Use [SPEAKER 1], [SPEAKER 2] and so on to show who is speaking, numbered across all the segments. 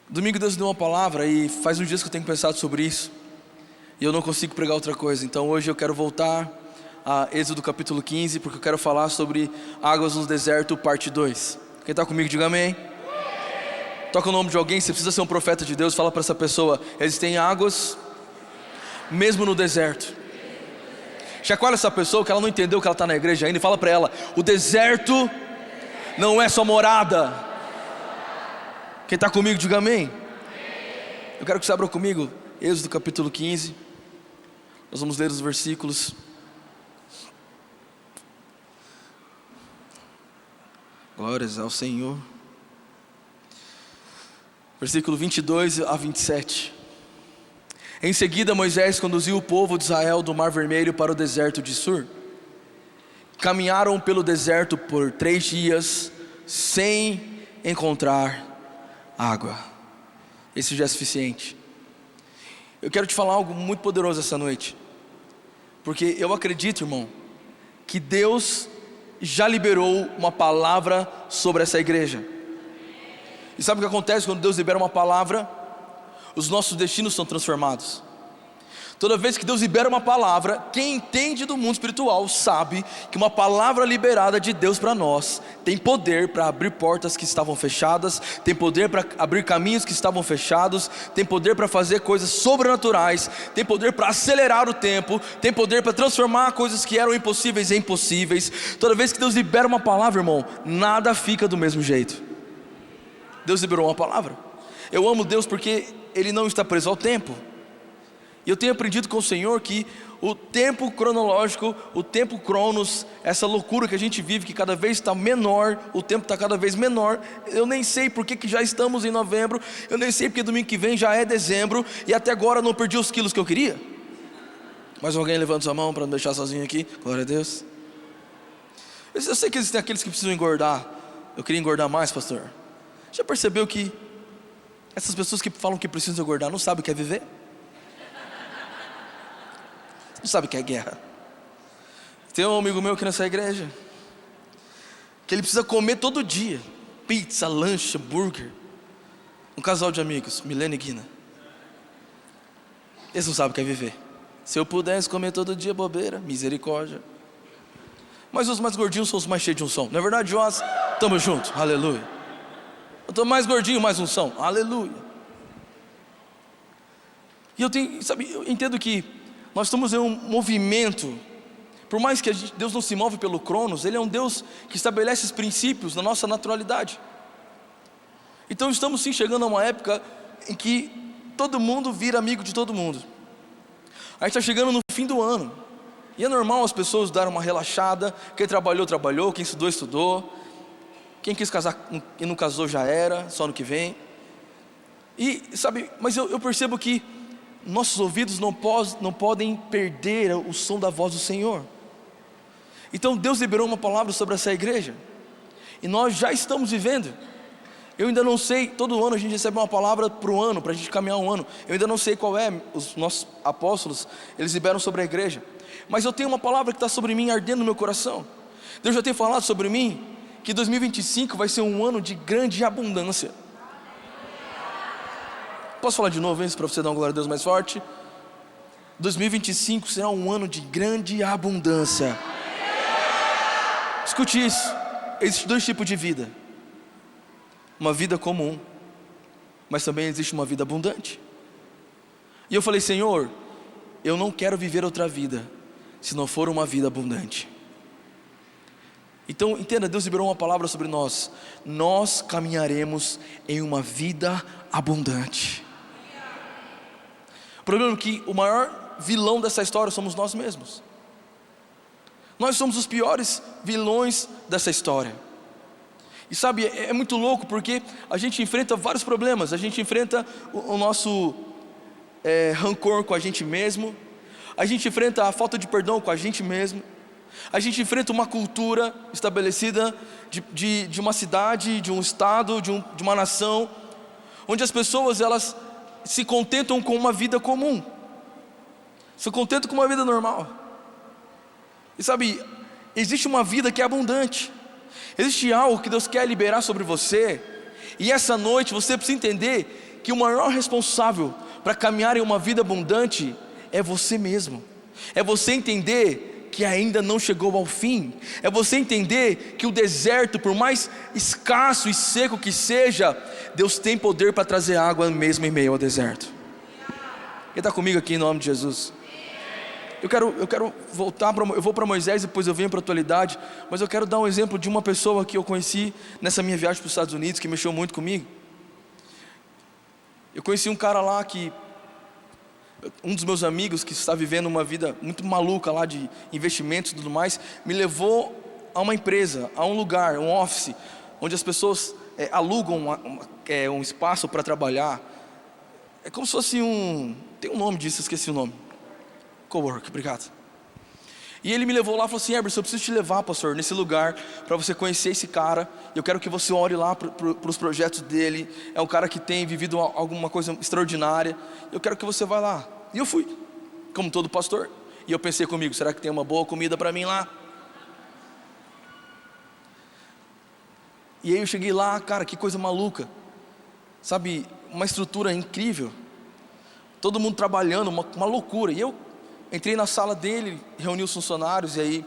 [SPEAKER 1] Domingo Deus deu uma palavra e faz uns dias que eu tenho pensado sobre isso e eu não consigo pregar outra coisa. Então hoje eu quero voltar a Êxodo capítulo 15, porque eu quero falar sobre águas no deserto, parte 2. Quem está comigo, diga amém. Toca o nome de alguém. Você precisa ser um profeta de Deus. Fala para essa pessoa: existem águas mesmo no deserto. Chacoalha essa pessoa que ela não entendeu que ela está na igreja ainda, e fala para ela: o deserto não é sua morada. Quem está comigo, diga amém. Eu quero que você abra comigo Êxodo capítulo 15. Nós vamos ler os versículos. Glórias ao Senhor. Versículo 22 a 27. Em seguida Moisés conduziu o povo de Israel do Mar Vermelho para o deserto de Sur. Caminharam pelo deserto por 3 dias sem encontrar água. Esse já é suficiente. Eu quero te falar algo muito poderoso essa noite, porque eu acredito, irmão, que Deus já liberou uma palavra sobre essa igreja. E sabe o que acontece quando Deus libera uma palavra? Os nossos destinos são transformados. Toda vez que Deus libera uma palavra, quem entende do mundo espiritual sabe que uma palavra liberada de Deus para nós tem poder para abrir portas que estavam fechadas, tem poder para abrir caminhos que estavam fechados, tem poder para fazer coisas sobrenaturais, tem poder para acelerar o tempo, tem poder para transformar coisas que eram impossíveis em possíveis. Toda vez que Deus libera uma palavra, irmão, nada fica do mesmo jeito. Deus liberou uma palavra. Eu amo Deus porque Ele não está preso ao tempo. E eu tenho aprendido com o Senhor que o tempo cronológico, o tempo cronos, essa loucura que a gente vive, que cada vez está menor, o tempo está cada vez menor. Eu nem sei por que já estamos em novembro, eu nem sei porque domingo que vem já é dezembro, e até agora eu não perdi os quilos que eu queria. Mais alguém levanta sua mão para não deixar sozinho aqui? Glória a Deus. Eu sei que existem aqueles que precisam engordar. Eu queria engordar mais, pastor. Já percebeu que essas pessoas que falam que precisam engordar não sabem o que é viver? Não sabe o que é guerra. Tem um amigo meu aqui nessa igreja que ele precisa comer todo dia pizza, lanche, hambúrguer. Um casal de amigos, Milena e Guina. Eles não sabem o que é viver. Se eu pudesse comer todo dia, bobeira, misericórdia. Mas os mais gordinhos são os mais cheios de unção. Não é verdade, Joás? Tamo junto, aleluia. Eu tô mais gordinho, mais unção, aleluia. E eu entendo que nós estamos em um movimento. Por mais que Deus não se move pelo cronos, Ele é um Deus que estabelece os princípios na nossa naturalidade. Então estamos sim chegando a uma época em que todo mundo vira amigo de todo mundo. A gente está chegando no fim do ano, e é normal as pessoas darem uma relaxada. Quem trabalhou, trabalhou. Quem estudou, estudou. Quem quis casar e não casou já era, só no que vem. E sabe, mas eu percebo que nossos ouvidos não podem perder o som da voz do Senhor. Então Deus liberou uma palavra sobre essa igreja, e nós já estamos vivendo. Eu ainda não sei, todo ano a gente recebe uma palavra para o ano, para a gente caminhar um ano. Eu ainda não sei qual é, os nossos apóstolos, eles liberam sobre a igreja. Mas eu tenho uma palavra que está sobre mim, ardendo no meu coração. Deus já tem falado sobre mim, que 2025 vai ser um ano de grande abundância. Posso falar de novo isso para você dar uma glória a Deus mais forte? 2025 será um ano de grande abundância. Escute isso. Existem 2 tipos de vida: uma vida comum, mas também existe uma vida abundante. E eu falei: Senhor, eu não quero viver outra vida se não for uma vida abundante. Então entenda, Deus liberou uma palavra sobre nós. Nós caminharemos em uma vida abundante. O problema é que o maior vilão dessa história somos nós mesmos. Nós somos os piores vilões dessa história. E sabe, é muito louco, porque a gente enfrenta vários problemas. A gente enfrenta o nosso rancor com a gente mesmo. A gente enfrenta a falta de perdão com a gente mesmo. A gente enfrenta uma cultura estabelecida de uma cidade, de um estado, de uma nação, onde as pessoas elas se contentam com uma vida comum, se contentam com uma vida normal. E sabe, existe uma vida que é abundante. Existe algo que Deus quer liberar sobre você, E essa noite você precisa entender que o maior responsável para caminhar em uma vida abundante é você mesmo. É você entender que ainda não chegou ao fim. É você entender que o deserto, por mais escasso e seco que seja, Deus tem poder para trazer água mesmo em meio ao deserto. Quem está comigo aqui em nome de Jesus? Eu quero voltar, eu vou para Moisés, depois eu venho para a atualidade, mas eu quero dar um exemplo de uma pessoa que eu conheci nessa minha viagem para os Estados Unidos, que mexeu muito comigo. Eu conheci um cara lá que, um dos meus amigos que está vivendo uma vida muito maluca lá de investimentos e tudo mais, me levou a uma empresa, a um lugar, um office, onde as pessoas alugam um espaço para trabalhar. É como se fosse tem um nome disso, esqueci o nome. Cowork, obrigado. E ele me levou lá e falou assim: Eberson, eu preciso te levar, pastor, nesse lugar, para você conhecer esse cara. Eu quero que você ore lá para os projetos dele. É um cara que tem vivido alguma coisa extraordinária. Eu quero que você vá lá. E eu fui, como todo pastor. E eu pensei comigo: será que tem uma boa comida para mim lá? E aí eu cheguei lá, cara, que coisa maluca. Sabe, uma estrutura incrível. Todo mundo trabalhando, uma loucura. E eu entrei na sala dele, reuni os funcionários, e aí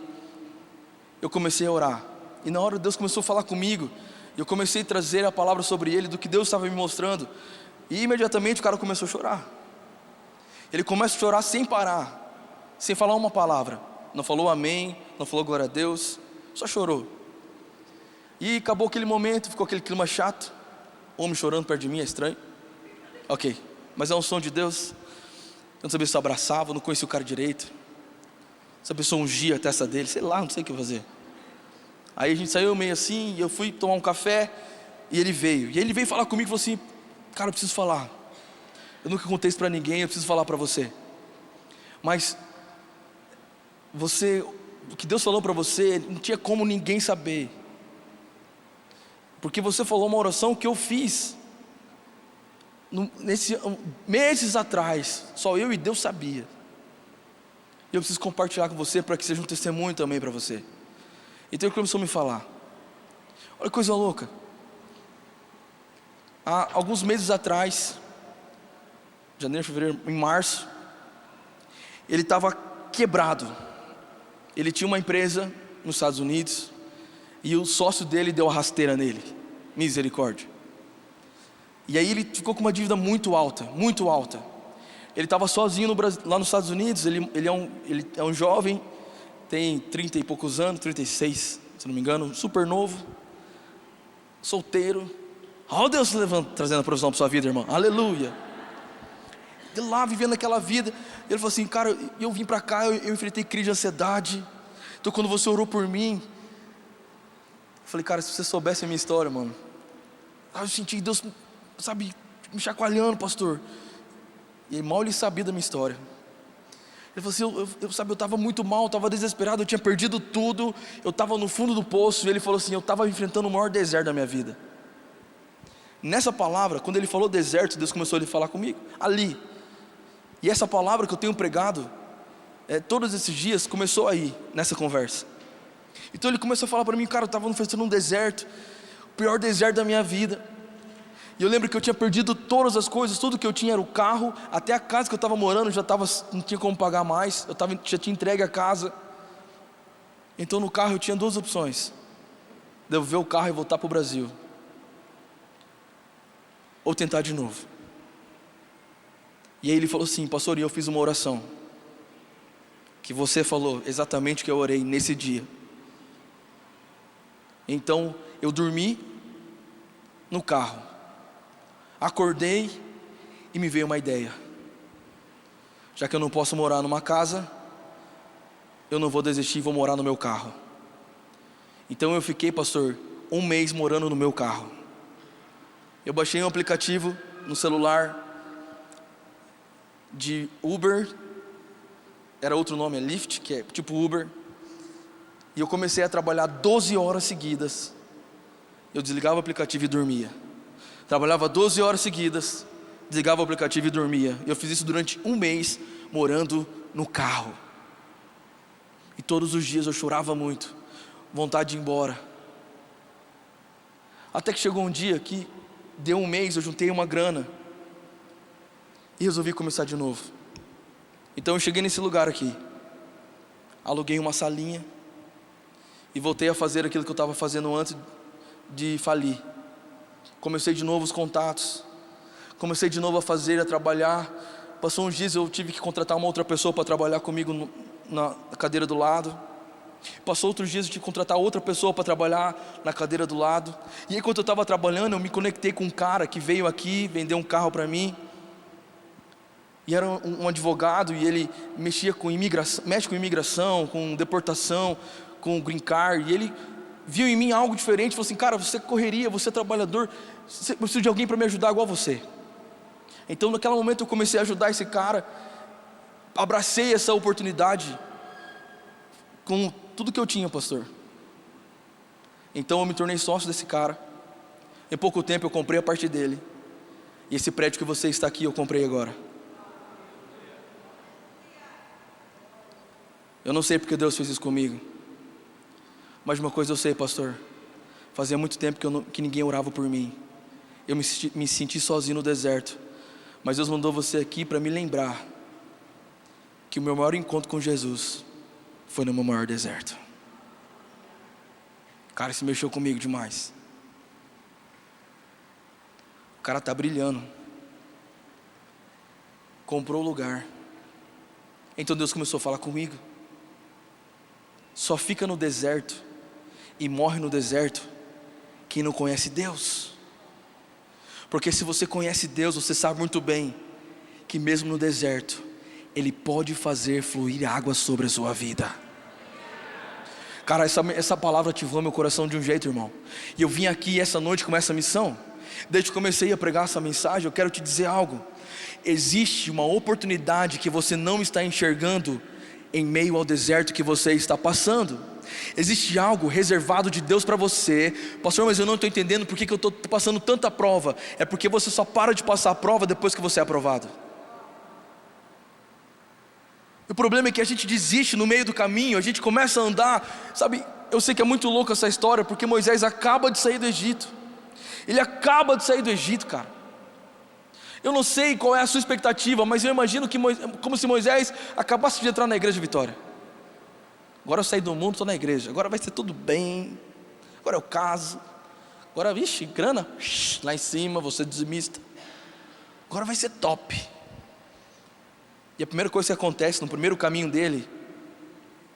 [SPEAKER 1] eu comecei a orar. E na hora Deus começou a falar comigo, e eu comecei a trazer a palavra sobre ele, do que Deus estava me mostrando. E imediatamente o cara começou a chorar. Ele começa a chorar sem parar, sem falar uma palavra. Não falou amém, não falou glória a Deus, só chorou. E acabou aquele momento, ficou aquele clima chato. Homem chorando perto de mim, é estranho. Ok, mas é um som de Deus. Eu não sabia se eu abraçava, eu não conhecia o cara direito. Se a pessoa ungia a testa dele, sei lá, não sei o que fazer. Aí a gente saiu meio assim, e eu fui tomar um café, e ele veio. E ele veio falar comigo e falou assim: cara, eu preciso falar. Eu nunca contei isso para ninguém, eu preciso falar para você. Mas o que Deus falou para você, não tinha como ninguém saber. Porque você falou uma oração que eu fiz meses atrás, só eu e Deus sabia. E eu preciso compartilhar com você, para que seja um testemunho também para você. Então ele começou a me falar. Olha que coisa louca. Há alguns meses atrás, janeiro, fevereiro, em março, ele estava quebrado. Ele tinha uma empresa nos Estados Unidos, e o sócio dele deu a rasteira nele. Misericórdia. E aí ele ficou com uma dívida muito alta, muito alta. Ele estava sozinho no Brasil, lá nos Estados Unidos. Ele é um jovem, tem 30 e poucos anos, 36, se não me engano, super novo, solteiro. Olha Deus trazendo a provisão para sua vida, irmão, aleluia. Ele lá vivendo aquela vida. Ele falou assim: cara, eu vim para cá, eu enfrentei crise de ansiedade. Então quando você orou por mim, eu falei: cara, se você soubesse a minha história, mano, eu senti Deus, sabe, me chacoalhando, pastor. E aí, mal ele sabia da minha história. Ele falou assim: eu estava muito mal, eu estava desesperado, eu tinha perdido tudo, eu estava no fundo do poço. E ele falou assim: eu estava enfrentando o maior deserto da minha vida. Nessa palavra, quando ele falou deserto, Deus começou a falar comigo, ali. E essa palavra que eu tenho pregado, todos esses dias, começou aí, nessa conversa. Então ele começou a falar para mim: cara, eu estava enfrentando um deserto, o pior deserto da minha vida. E eu lembro que eu tinha perdido todas as coisas, tudo que eu tinha era o carro, até a casa que eu estava morando, não tinha como pagar mais, já tinha entregue a casa. Então no carro eu tinha duas opções: devolver o carro e voltar para o Brasil, ou tentar de novo. E aí ele falou assim: pastor, e eu fiz uma oração, que você falou exatamente o que eu orei nesse dia. Então eu dormi no carro, acordei e me veio uma ideia: já que eu não posso morar numa casa, eu não vou desistir e vou morar no meu carro. Então eu fiquei, pastor, 1 mês morando no meu carro. Eu baixei um aplicativo no celular de Uber, era outro nome, é Lyft, que é tipo Uber. E eu comecei a trabalhar 12 horas seguidas. Eu desligava o aplicativo e dormia. Trabalhava 12 horas seguidas, desligava o aplicativo e dormia. Eu fiz isso durante 1 mês, morando no carro. E todos os dias eu chorava muito, vontade de ir embora. Até que chegou um dia que Deu um mês, eu juntei uma grana e resolvi começar de novo. Então eu cheguei nesse lugar aqui, aluguei uma salinha e voltei a fazer aquilo que eu estava fazendo antes de falir. Comecei de novo os contatos, comecei de novo a fazer, a trabalhar. Passou uns dias, eu tive que contratar uma outra pessoa para trabalhar comigo na cadeira do lado. Passou outros dias, eu tive que contratar outra pessoa para trabalhar na cadeira do lado. E aí, enquanto eu estava trabalhando, eu me conectei com um cara que veio aqui, vendeu um carro para mim. E era um advogado, e ele mexia com imigração, mexe com imigração, com deportação, com green card. E ele viu em mim algo diferente, falou assim: cara, você correria, você é trabalhador, eu preciso de alguém para me ajudar igual você. Então naquele momento eu comecei a ajudar esse cara, abracei essa oportunidade com tudo que eu tinha, pastor. Então eu me tornei sócio desse cara. Em pouco tempo eu comprei a parte dele, e esse prédio que você está aqui eu comprei agora. Eu não sei porque Deus fez isso comigo, mas uma coisa eu sei, pastor: fazia muito tempo que ninguém orava por mim. Eu me senti sozinho no deserto, mas Deus mandou você aqui para me lembrar que o meu maior encontro com Jesus foi no meu maior deserto. Cara, isso mexeu comigo demais. O cara tá brilhando, comprou o lugar. Então Deus começou a falar comigo: só fica no deserto e morre no deserto quem não conhece Deus. Porque se você conhece Deus, você sabe muito bem que mesmo no deserto Ele pode fazer fluir água sobre a sua vida. Cara, essa palavra ativou meu coração de um jeito, irmão. E eu vim aqui essa noite com essa missão. Desde que comecei a pregar essa mensagem, eu quero te dizer algo. Existe uma oportunidade que você não está enxergando em meio ao deserto que você está passando. Existe algo reservado de Deus para você. Pastor, mas eu não estou entendendo por que eu estou passando tanta prova. É porque você só para de passar a prova depois que você é aprovado. O problema é que a gente desiste no meio do caminho, a gente começa a andar, sabe, eu sei que é muito louco essa história, porque Moisés acaba de sair do Egito. Ele acaba de sair do Egito, cara. Eu não sei qual é a sua expectativa, mas eu imagino que como se Moisés acabasse de entrar na igreja Vitória. Agora eu saí do mundo, estou na igreja, agora vai ser tudo bem, agora eu caso, agora, vixe, grana, lá em cima, você dizimista, agora vai ser top. E a primeira coisa que acontece no primeiro caminho dele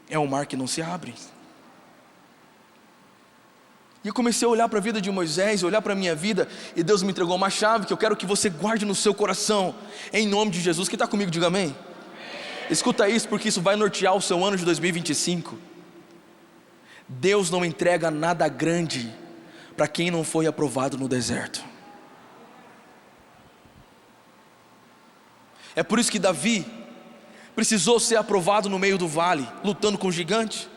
[SPEAKER 1] é um mar que não se abre. E eu comecei a olhar para a vida de Moisés, olhar para a minha vida, e Deus me entregou uma chave que eu quero que você guarde no seu coração, em nome de Jesus. Quem está comigo, diga amém. Amém. Escuta isso, porque isso vai nortear o seu ano de 2025. Deus não entrega nada grande para quem não foi aprovado no deserto. É por isso que Davi precisou ser aprovado no meio do vale, lutando com o gigante.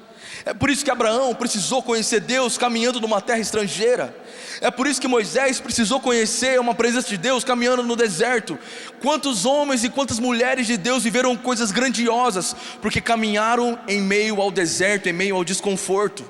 [SPEAKER 1] É por isso que Abraão precisou conhecer Deus caminhando numa terra estrangeira. É por isso que Moisés precisou conhecer uma presença de Deus caminhando no deserto. Quantos homens e quantas mulheres de Deus viveram coisas grandiosas porque caminharam em meio ao deserto, em meio ao desconforto.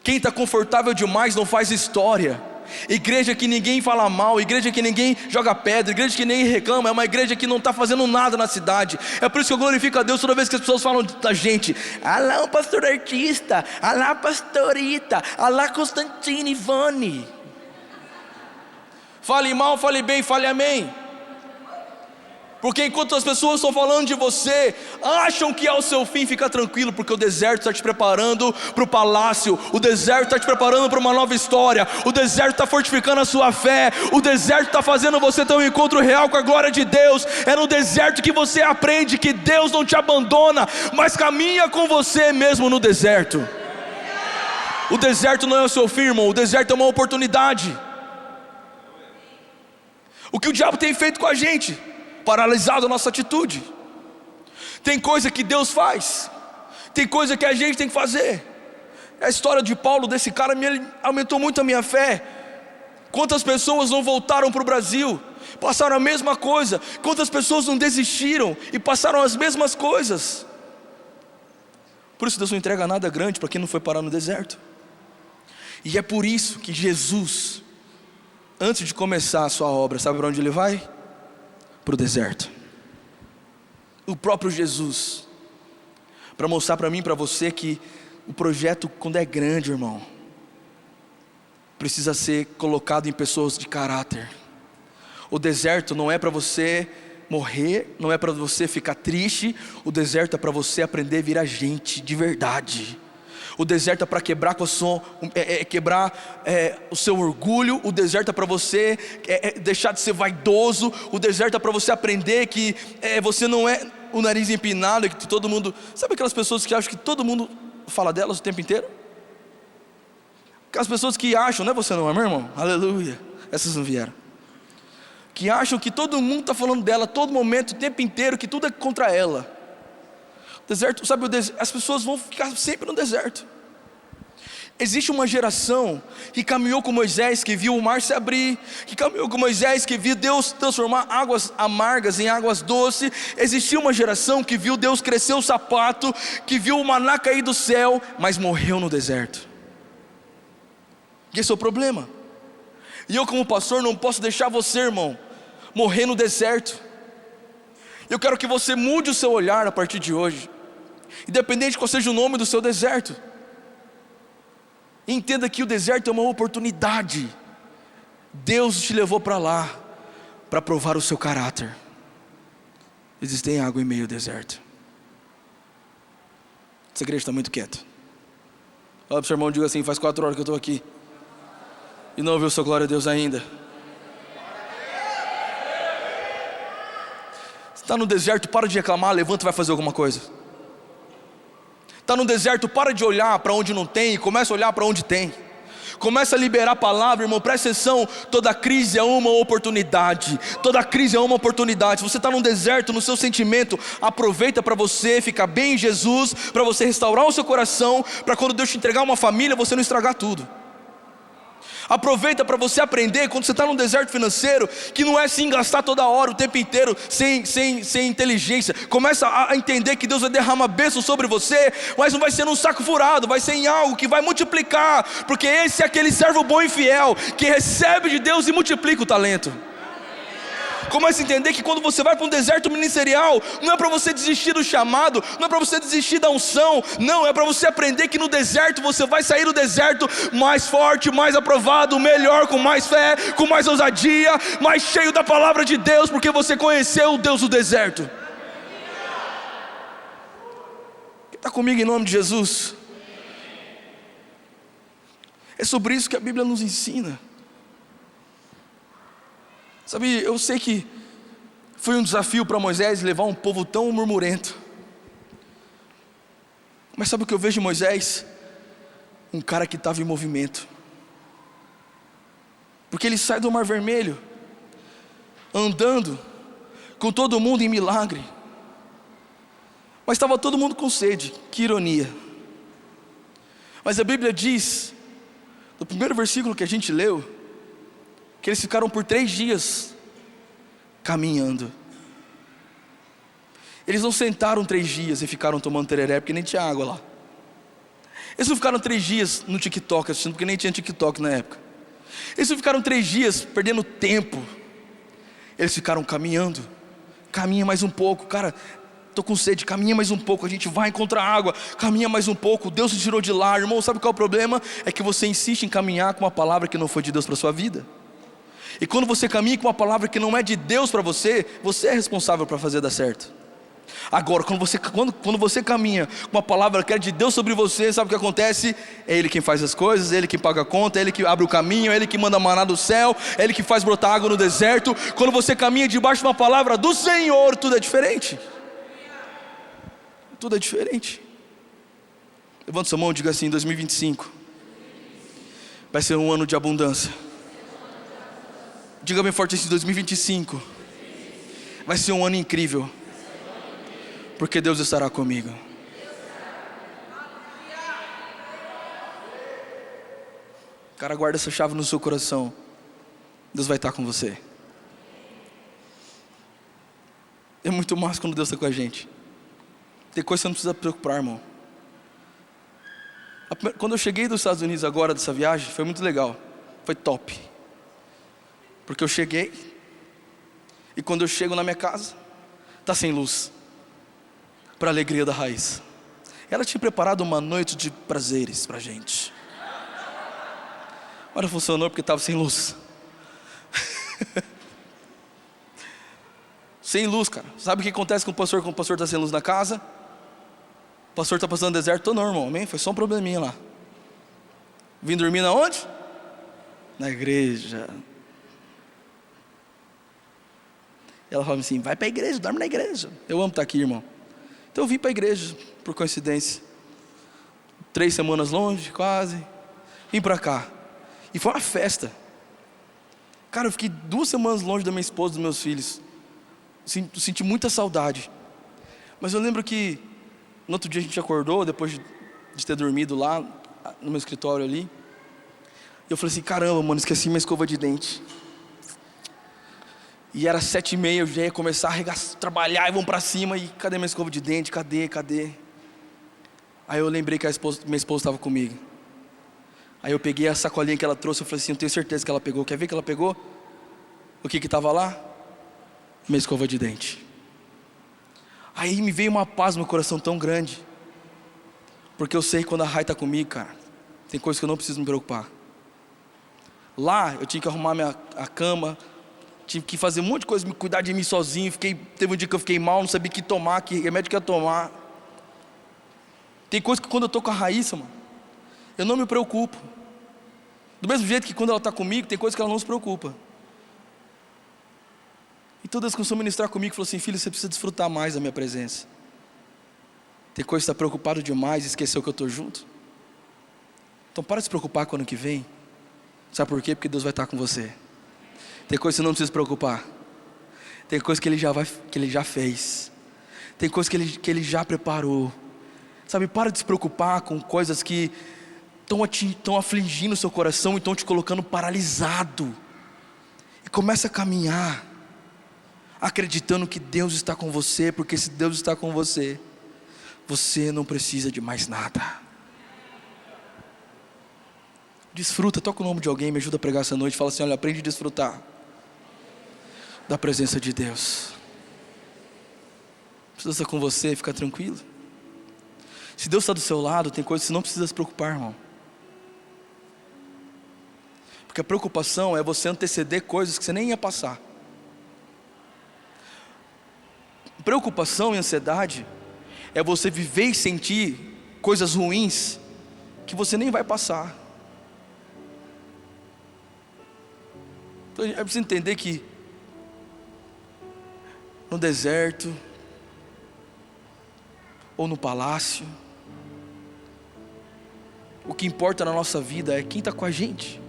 [SPEAKER 1] Quem está confortável demais não faz história. Igreja que ninguém fala mal, igreja que ninguém joga pedra, igreja que ninguém reclama, é uma igreja que não está fazendo nada na cidade. É por isso que eu glorifico a Deus toda vez que as pessoas falam da gente: ah lá o pastor artista, ah lá a pastorita, ah lá Constantine Ivone. Fale mal, fale bem, fale amém. Porque enquanto as pessoas estão falando de você, acham que é o seu fim, fica tranquilo, porque o deserto está te preparando para o palácio. O deserto está te preparando para uma nova história. O deserto está fortificando a sua fé. O deserto está fazendo você ter um encontro real com a glória de Deus. É no deserto que você aprende que Deus não te abandona, mas caminha com você mesmo no deserto. O deserto não é o seu fim, irmão. O deserto é uma oportunidade. O que o diabo tem feito com a gente? Paralisado a nossa atitude. Tem coisa que Deus faz, tem coisa que a gente tem que fazer. A história de Paulo, desse cara, me aumentou muito a minha fé. Quantas pessoas não voltaram para o Brasil, passaram a mesma coisa. Quantas pessoas não desistiram e passaram as mesmas coisas. Por isso Deus não entrega nada grande para quem não foi parar no deserto. E é por isso que Jesus antes de começar a sua obra, sabe para onde ele vai? Para o deserto. O próprio Jesus, para mostrar para mim e para você que o projeto, quando é grande, irmão, precisa ser colocado em pessoas de caráter. O deserto não é para você morrer, não é para você ficar triste. O deserto é para você aprender a virar gente de verdade. O deserto é para quebrar o seu orgulho. O deserto é para você deixar de ser vaidoso. O deserto é para você aprender que você não é o nariz empinado, que todo mundo... Sabe aquelas pessoas que acham que todo mundo fala delas o tempo inteiro? Aquelas pessoas que acham, não é você não, é meu irmão? Aleluia, essas não vieram. Que acham que todo mundo está falando dela a todo momento, o tempo inteiro, que tudo é contra ela. Deserto, sabe, as pessoas vão ficar sempre no deserto. Existe uma geração que caminhou com Moisés, que viu o mar se abrir, que caminhou com Moisés, que viu Deus transformar águas amargas em águas doces. Existiu uma geração que viu Deus crescer o sapato, que viu o maná cair do céu, mas morreu no deserto. E esse é o problema. E eu, como pastor, não posso deixar você, irmão, morrer no deserto. Eu quero que você mude o seu olhar a partir de hoje, independente de qual seja o nome do seu deserto. Entenda que o deserto é uma oportunidade. Deus te levou para lá para provar o seu caráter. Existe água em meio ao deserto. Essa igreja está muito quieta. Olha para o seu irmão e diga assim: faz 4 horas que eu estou aqui e não ouviu sua glória a Deus ainda. Está no deserto, para de reclamar, levanta e vai fazer alguma coisa. Está no deserto, para de olhar para onde não tem e começa a olhar para onde tem. Começa a liberar a palavra, irmão, presta atenção. Toda crise é uma oportunidade. Toda crise é uma oportunidade. Se você está num deserto, no seu sentimento, aproveita para você ficar bem em Jesus, para você restaurar o seu coração, para quando Deus te entregar uma família, você não estragar tudo. Aproveita para você aprender, quando você está num deserto financeiro, que não é assim gastar toda hora, o tempo inteiro, sem inteligência. Começa a entender que Deus vai derramar bênção sobre você, mas não vai ser num saco furado, vai ser em algo que vai multiplicar, porque esse é aquele servo bom e fiel, que recebe de Deus e multiplica o talento. Comece a entender que quando você vai para um deserto ministerial, não é para você desistir do chamado, não é para você desistir da unção, não, é para você aprender que no deserto você vai sair do deserto mais forte, mais aprovado, melhor, com mais fé, com mais ousadia, mais cheio da palavra de Deus, porque você conheceu o Deus do deserto. Quem está comigo em nome de Jesus? É sobre isso que a Bíblia nos ensina. Sabe, eu sei que foi um desafio para Moisés levar um povo tão murmurento. Mas sabe o que eu vejo em Moisés? Um cara que estava em movimento. Porque ele sai do Mar Vermelho, andando, com todo mundo em milagre. Mas estava todo mundo com sede, que ironia. Mas a Bíblia diz, no primeiro versículo que a gente leu, que eles ficaram por 3 dias caminhando. Eles não sentaram 3 dias e ficaram tomando tereré, porque nem tinha água lá. Eles não ficaram 3 dias no TikTok assistindo, porque nem tinha TikTok na época. Eles não ficaram 3 dias perdendo tempo. Eles ficaram caminhando. Caminha mais um pouco, cara, estou com sede, caminha mais um pouco, a gente vai encontrar água, caminha mais um pouco, Deus te tirou de lá. Irmão, sabe qual é o problema? É que você insiste em caminhar com uma palavra que não foi de Deus para a sua vida. E quando você caminha com uma palavra que não é de Deus para você, você é responsável para fazer dar certo. Agora, quando você caminha com uma palavra que é de Deus sobre você, sabe o que acontece? É Ele quem faz as coisas, é Ele quem paga a conta, é Ele que abre o caminho, é Ele que manda maná do céu, é Ele que faz brotar água no deserto. Quando você caminha debaixo de uma palavra do Senhor, tudo é diferente. Tudo é diferente. Levanta sua mão e diga assim: 2025 vai ser um ano de abundância. Diga bem forte assim: 2025 vai ser um ano incrível, porque Deus estará comigo. Cara, guarda essa chave no seu coração. Deus vai estar com você. É muito massa quando Deus está com a gente. Tem coisa que você não precisa preocupar, irmão. Quando eu cheguei dos Estados Unidos agora, dessa viagem, foi muito legal. Foi top. Porque eu cheguei, e quando eu chego na minha casa, está sem luz, para a alegria da Raíssa. Ela tinha preparado uma noite de prazeres para a gente, mas não funcionou porque estava sem luz. Sem luz, cara. Sabe o que acontece com o pastor quando o pastor está sem luz na casa? O pastor está passando no deserto, tô normal, amém? Foi só um probleminha lá. Vim dormir na onde? Na igreja. Ela falava assim, vai para a igreja, dorme na igreja. Eu amo estar aqui, irmão. Então eu vim para a igreja, por coincidência. 3 semanas longe, quase. Vim para cá. E foi uma festa. Cara, eu fiquei 2 semanas longe da minha esposa e dos meus filhos. Senti muita saudade. Mas eu lembro que no outro dia a gente acordou, depois de ter dormido lá no meu escritório ali. E eu falei assim, caramba, mano, esqueci minha escova de dente. E era 7h30, eu já ia começar a trabalhar e vamos pra cima. E cadê minha escova de dente? Cadê? Aí eu lembrei que minha esposa estava comigo. Aí eu peguei a sacolinha que ela trouxe. Eu falei assim, eu tenho certeza que ela pegou. Quer ver que ela pegou? O que estava lá? Minha escova de dente. Aí me veio uma paz no meu coração tão grande. Porque eu sei que quando a Rai está comigo, cara, tem coisas que eu não preciso me preocupar. Lá eu tinha que arrumar a cama, tive que fazer um monte de coisa, me cuidar de mim sozinho. Teve um dia que eu fiquei mal, não sabia o que tomar, que remédio que ia tomar. Tem coisa que quando eu estou com a Raíssa, mano, eu não me preocupo. Do mesmo jeito que quando ela está comigo, tem coisa que ela não se preocupa. E todas começou a ministrar comigo e falou assim, filho, você precisa desfrutar mais da minha presença. Tem coisa que você está preocupado demais e esqueceu que eu estou junto. Então para de se preocupar com o ano que vem. Sabe por quê? Porque Deus vai estar com você. Tem coisa que você não precisa se preocupar. Tem coisa que Ele já fez. Tem coisa que Ele já preparou. Sabe, para de se preocupar com coisas que estão afligindo o seu coração e estão te colocando paralisado. E começa a caminhar, acreditando que Deus está com você, porque se Deus está com você, você não precisa de mais nada. Desfruta, toca o nome de alguém, me ajuda a pregar essa noite, fala assim, olha, aprende a desfrutar da presença de Deus. Se Deus está com você, fica tranquilo. Se Deus está do seu lado, tem coisas que você não precisa se preocupar, irmão. Porque a preocupação é você anteceder coisas que você nem ia passar. Preocupação e ansiedade é você viver e sentir coisas ruins que você nem vai passar. Então é preciso entender que no deserto ou no palácio, o que importa na nossa vida é quem está com a gente.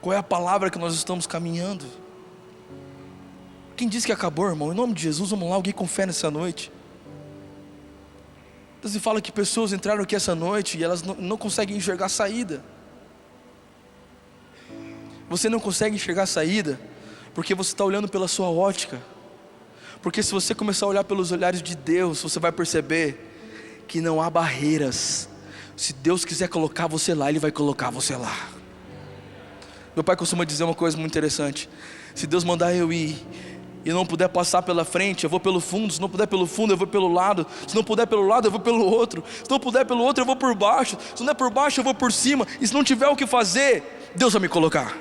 [SPEAKER 1] Qual é a palavra que nós estamos caminhando? Quem disse que acabou, irmão? Em nome de Jesus, vamos lá, alguém com fé nessa noite. Então se fala que pessoas entraram aqui essa noite e elas não conseguem enxergar a saída. Você não consegue enxergar a saída porque você está olhando pela sua ótica. Porque se você começar a olhar pelos olhares de Deus, você vai perceber que não há barreiras. Se Deus quiser colocar você lá, Ele vai colocar você lá. Meu pai costuma dizer uma coisa muito interessante: se Deus mandar eu ir e não puder passar pela frente, eu vou pelo fundo. Se não puder pelo fundo, eu vou pelo lado. Se não puder pelo lado, eu vou pelo outro. Se não puder pelo outro, eu vou por baixo. Se não é por baixo, eu vou por cima. E se não tiver o que fazer, Deus vai me colocar.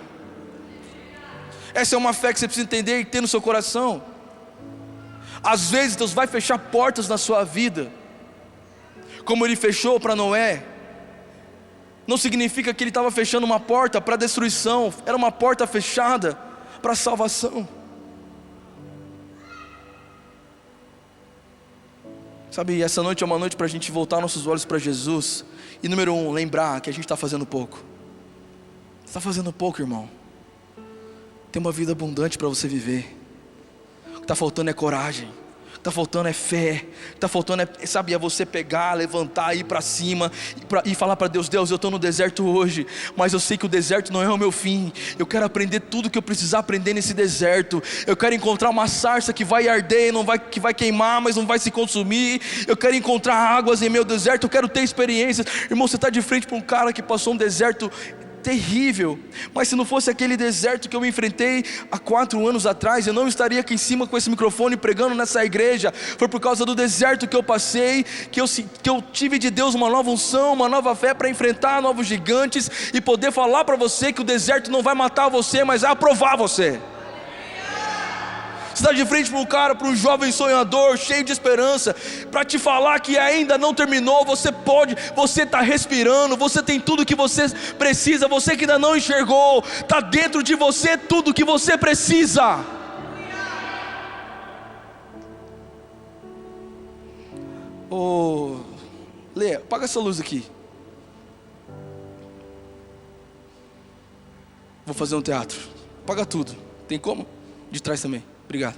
[SPEAKER 1] Essa é uma fé que você precisa entender e ter no seu coração. Às vezes Deus vai fechar portas na sua vida, como Ele fechou para Noé. Não significa que Ele estava fechando uma porta para destruição, era uma porta fechada para salvação. Sabe, essa noite é uma noite para a gente voltar nossos olhos para Jesus. E número 1, lembrar que a gente está fazendo pouco. Você está fazendo pouco, irmão. Tem uma vida abundante para você viver. O que está faltando é coragem. O que está faltando é fé. O que está faltando é você pegar, levantar, ir para cima e falar para Deus: Deus, eu estou no deserto hoje, mas eu sei que o deserto não é o meu fim. Eu quero aprender tudo que eu precisar aprender nesse deserto. Eu quero encontrar uma sarça que vai arder, que vai queimar, mas não vai se consumir. Eu quero encontrar águas em meu deserto. Eu quero ter experiências. Irmão, você está de frente para um cara que passou um deserto terrível, mas se não fosse aquele deserto que eu enfrentei há 4 anos atrás, eu não estaria aqui em cima com esse microfone pregando nessa igreja. Foi por causa do deserto que eu passei, que eu tive de Deus uma nova unção, uma nova fé para enfrentar novos gigantes e poder falar para você que o deserto não vai matar você, mas vai aprovar você. Você está de frente para um cara, para um jovem sonhador, cheio de esperança, para te falar que ainda não terminou. Você pode, você está respirando, você tem tudo que você precisa. Você que ainda não enxergou, está dentro de você tudo que você precisa. Lê, apaga essa luz aqui. Vou fazer um teatro. Apaga tudo. Tem como? De trás também. Obrigado.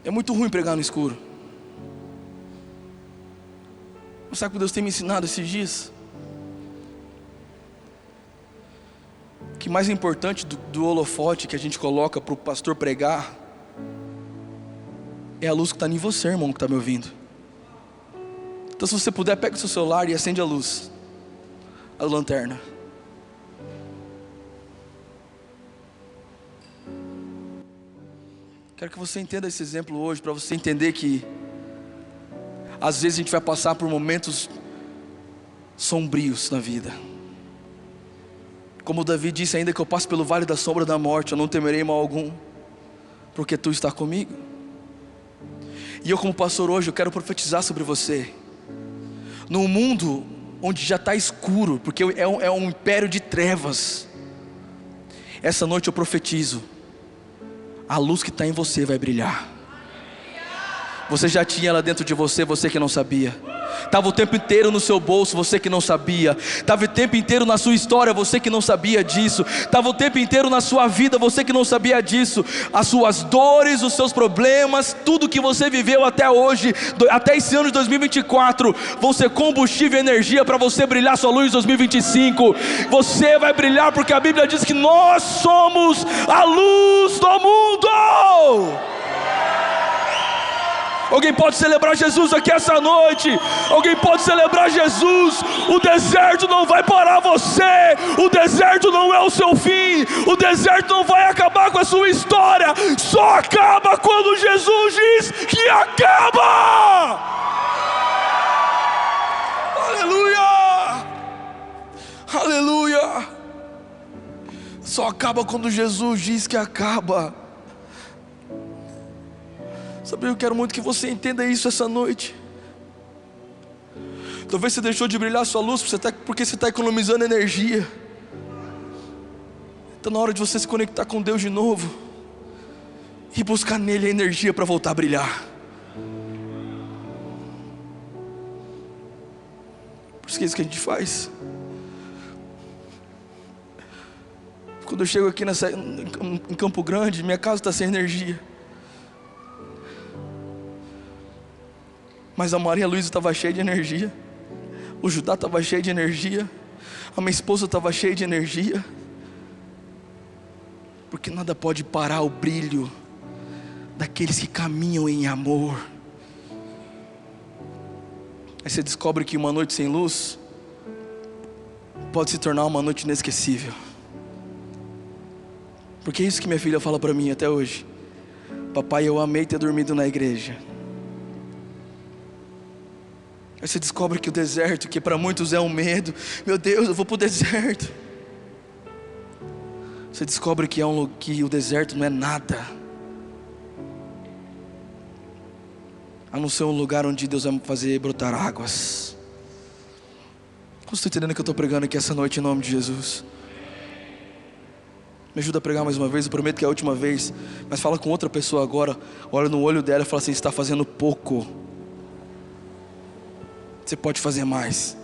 [SPEAKER 1] É muito ruim pregar no escuro. Mas sabe o que Deus tem me ensinado esses dias? Que mais importante do holofote que a gente coloca para o pastor pregar é a luz que está em você, irmão, que está me ouvindo. Então, se você puder, pega o seu celular e acende a luz, a lanterna. Quero que você entenda esse exemplo hoje, para você entender que às vezes a gente vai passar por momentos sombrios na vida. Como Davi disse, ainda que eu passe pelo vale da sombra da morte, eu não temerei mal algum, porque tu está comigo. E eu, como pastor, hoje eu quero profetizar sobre você. Num mundo onde já está escuro, porque é um império de trevas, essa noite eu profetizo: a luz que está em você vai brilhar. Você já tinha ela dentro de você, você que não sabia. Estava o tempo inteiro no seu bolso, você que não sabia. Estava o tempo inteiro na sua história, você que não sabia disso. Estava o tempo inteiro na sua vida, você que não sabia disso. As suas dores, os seus problemas, tudo que você viveu até hoje, até esse ano de 2024, vão ser combustível e energia para você brilhar sua luz em 2025. Você vai brilhar porque a Bíblia diz que nós somos a luz do mundo. Alguém pode celebrar Jesus aqui essa noite? Alguém pode celebrar Jesus? O deserto não vai parar você. O deserto não é o seu fim. O deserto não vai acabar com a sua história. Só acaba quando Jesus diz que acaba. Aleluia! Aleluia! Só acaba quando Jesus diz que acaba. Sabe, eu quero muito que você entenda isso essa noite. Talvez você deixou de brilhar a sua luz porque você está economizando energia. Está na hora de você se conectar com Deus de novo e buscar nele a energia para voltar a brilhar. Por isso que é isso que a gente faz. Quando eu chego aqui em Campo Grande, minha casa está sem energia. Mas a Maria Luísa estava cheia de energia. O Judá estava cheio de energia. A minha esposa estava cheia de energia. Porque nada pode parar o brilho daqueles que caminham em amor. Aí você descobre que uma noite sem luz pode se tornar uma noite inesquecível. Porque é isso que minha filha fala para mim até hoje: papai, eu amei ter dormido na igreja. Aí você descobre que o deserto, que para muitos é um medo, meu Deus, eu vou para o deserto. Você descobre que o deserto não é nada, a não ser um lugar onde Deus vai fazer brotar águas. Como você está entendendo que eu estou pregando aqui essa noite em nome de Jesus? Me ajuda a pregar mais uma vez, eu prometo que é a última vez. Mas fala com outra pessoa agora, olha no olho dela e fala assim: você está fazendo pouco. Você pode fazer mais.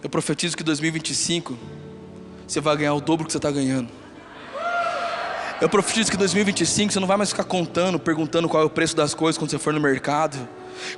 [SPEAKER 1] Eu profetizo que em 2025 você vai ganhar o dobro que você está ganhando. Eu profetizo que em 2025 você não vai mais ficar contando, perguntando qual é o preço das coisas quando você for no mercado,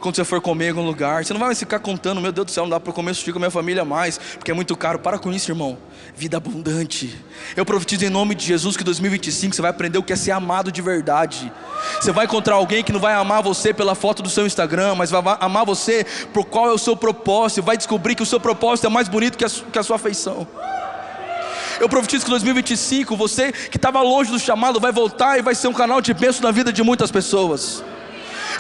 [SPEAKER 1] quando você for comer em algum lugar. Você não vai mais ficar contando, meu Deus do céu, não dá para comer sushi com a minha família mais, porque é muito caro. Para com isso, irmão. Vida abundante. Eu profetizo em nome de Jesus que em 2025 você vai aprender o que é ser amado de verdade. Você vai encontrar alguém que não vai amar você pela foto do seu Instagram, mas vai amar você por qual é o seu propósito, e vai descobrir que o seu propósito é mais bonito que a sua afeição. Eu profetizo que em 2025 você que estava longe do chamado vai voltar e vai ser um canal de bênção na vida de muitas pessoas.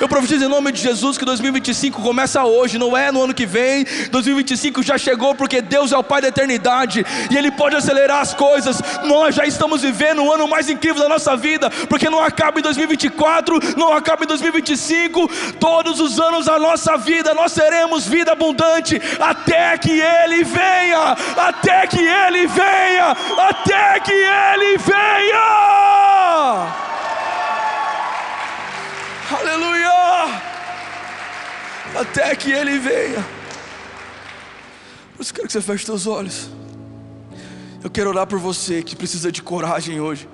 [SPEAKER 1] Eu profetizo em nome de Jesus que 2025 começa hoje, não é no ano que vem. 2025 já chegou, porque Deus é o Pai da eternidade e Ele pode acelerar as coisas. Nós já estamos vivendo o ano mais incrível da nossa vida, porque não acaba em 2024, não acaba em 2025. Todos os anos da nossa vida nós teremos vida abundante, até que Ele venha, até que Ele venha, até que Ele venha. Aleluia! Até que Ele venha. Por isso eu quero que você feche seus olhos. Eu quero orar por você que precisa de coragem hoje.